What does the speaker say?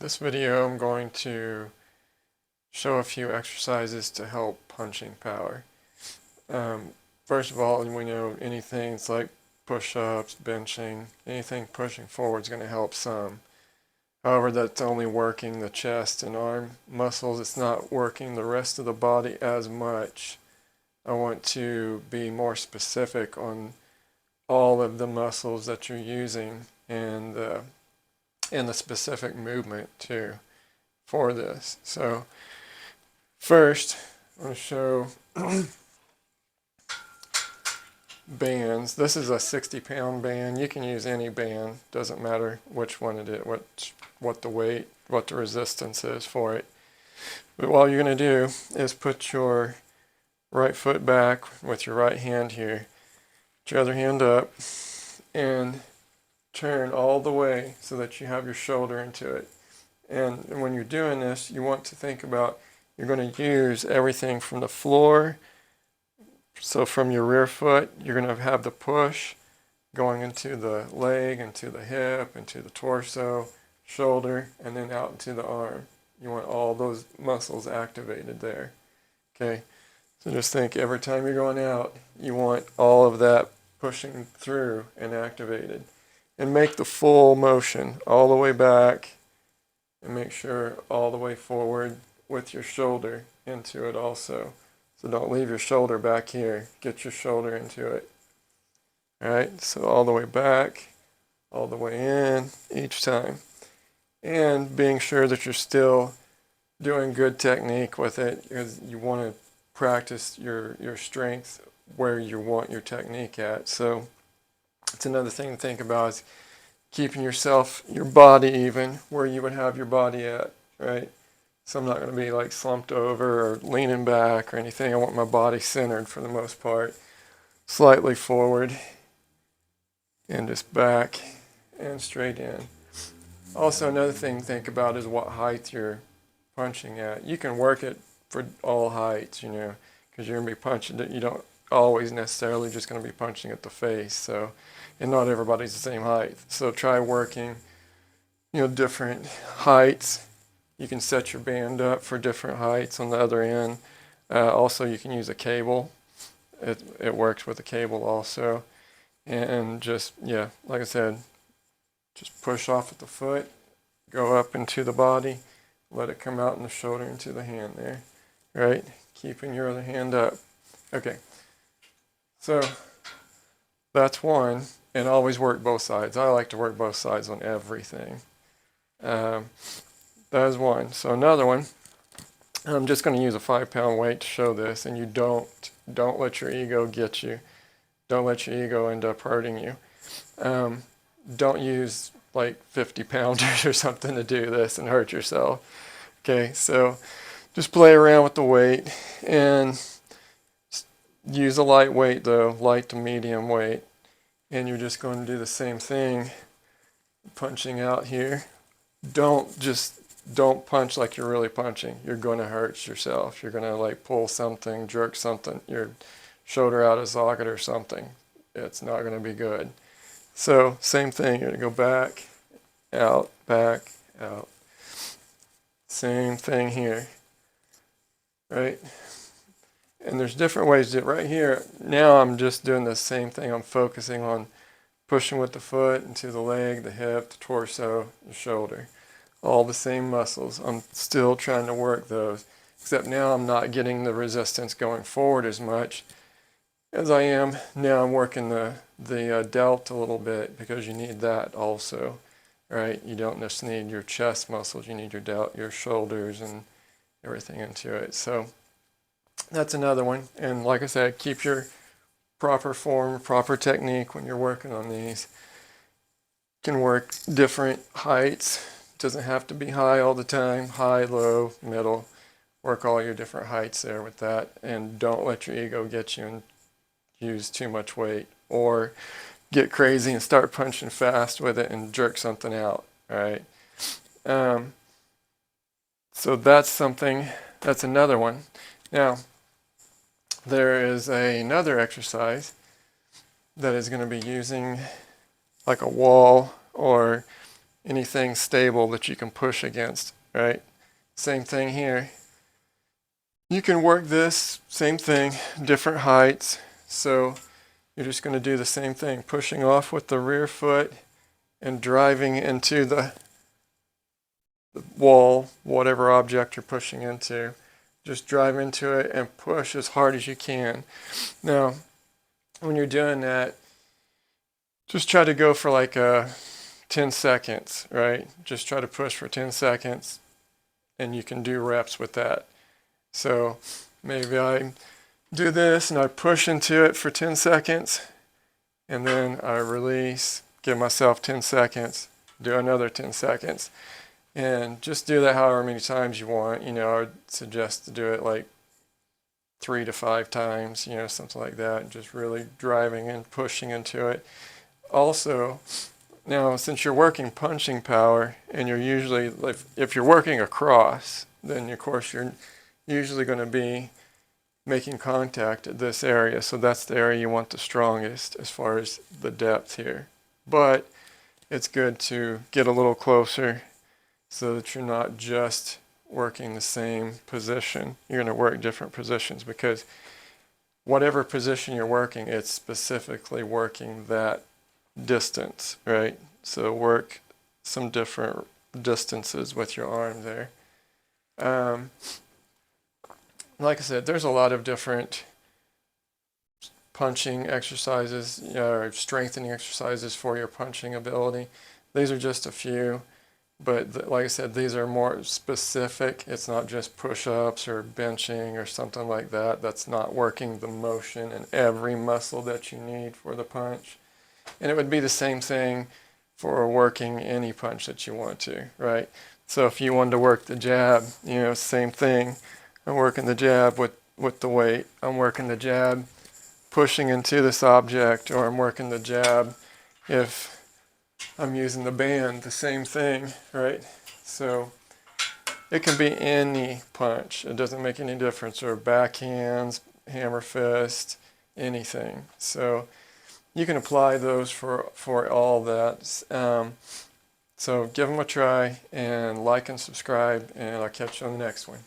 This video I'm going to show a few exercises to help punching power. First of all, we know anything like push-ups, benching, anything pushing forward is going to help some. However, that's only working the chest and arm muscles. It's not working the rest of the body as much. I want to be more specific on all of the muscles that you're using and the specific movement too for this. So first, I'm going to show bands. This is a 60-pound band. You can use any band. Doesn't matter which one it is, what the weight, what the resistance is for it. But all you're going to do is put your right foot back with your right hand here. Put your other hand up and turn all the way so that you have your shoulder into it. And when you're doing this, you want to think about you're going to use everything from the floor. So from your rear foot, you're going to have the push going into the leg, into the hip, into the torso, shoulder, and then out into the arm. You want all those muscles activated there. Okay, so just think every time you're going out, you want all of that pushing through and activated. And make the full motion all the way back and make sure all the way forward with your shoulder into it also. So don't leave your shoulder back here. Get your shoulder into it. Alright, so all the way back, all the way in each time. And being sure that you're still doing good technique with it, because you want to practice your strength where you want your technique at. So it's another thing to think about is keeping your body even where you would have your body at, right? So I'm not going to be like slumped over or leaning back or anything. I want my body centered for the most part. Slightly forward and just back and straight in. Also, another thing to think about is what height you're punching at. You can work it for all heights, because you're going to be punching it. You don't always necessarily just going to be punching at the face. So, and not everybody's the same height. So try working, different heights. You can set your band up for different heights on the other end. Also, you can use a cable. It works with a cable also. And just, like I said, just push off at the foot, go up into the body, let it come out in the shoulder into the hand there, right? Keeping your other hand up. Okay, so that's one, and always work both sides. I like to work both sides on everything. That is one. So another one, I'm just going to use a 5-pound weight to show this, and you don't let your ego get you. Don't let your ego end up hurting you. Don't use like 50 pounders or something to do this and hurt yourself. Okay, so just play around with the weight and use a light weight though, light to medium weight. And you're just going to do the same thing, punching out here. Don't punch like you're really punching. You're going to hurt yourself. You're going to like pull something, jerk something, your shoulder out of socket or something. It's not going to be good. So same thing, you're going to go back, out, back, out. Same thing here, right? And there's different ways to do it. Right here, now I'm just doing the same thing. I'm focusing on pushing with the foot into the leg, the hip, the torso, the shoulder. All the same muscles. I'm still trying to work those, except now I'm not getting the resistance going forward as much as I am. Now I'm working the delt a little bit because you need that also, right? You don't just need your chest muscles. You need your delt, your shoulders, and everything into it. So that's another one. And like I said, keep your proper form, proper technique when you're working on these. You can work different heights. Doesn't have to be high all the time. High, low, middle. Work all your different heights there with that. And don't let your ego get you and use too much weight. Or get crazy and start punching fast with it and jerk something out. All right. So that's another one. Now, there is another exercise that is going to be using like a wall or anything stable that you can push against, right? Same thing here. You can work this, same thing, different heights. So you're just going to do the same thing, pushing off with the rear foot and driving into the wall, whatever object you're pushing into. Just drive into it and push as hard as you can. Now, when you're doing that, just try to go for like 10 seconds, right? Just try to push for 10 seconds, and you can do reps with that. So maybe I do this and I push into it for 10 seconds, and then I release, give myself 10 seconds, do another 10 seconds. And just do that however many times you want. You know, I would suggest to do it like 3 to 5 times, you know, something like that. Just really driving and pushing into it. Also, now since you're working punching power, and you're usually, if you're working across, then of course you're usually going to be making contact at this area. So that's the area you want the strongest as far as the depth here. But it's good to get a little closer, so that you're not just working the same position. You're going to work different positions, because whatever position you're working, it's specifically working that distance, right? So work some different distances with your arm there. Like I said, there's a lot of different punching exercises, or strengthening exercises for your punching ability. These are just a few. But like I said, these are more specific. It's not just push-ups or benching or something like that. That's not working the motion and every muscle that you need for the punch. And it would be the same thing for working any punch that you want to, right? So if you wanted to work the jab, you know, same thing. I'm working the jab with the weight. I'm working the jab pushing into this object, or I'm working the jab if I'm using the band, the same thing, right? So it can be any punch. It doesn't make any difference, or backhands, hammer fist, anything. So you can apply those for all that. So give them a try, and like and subscribe, and I'll catch you on the next one.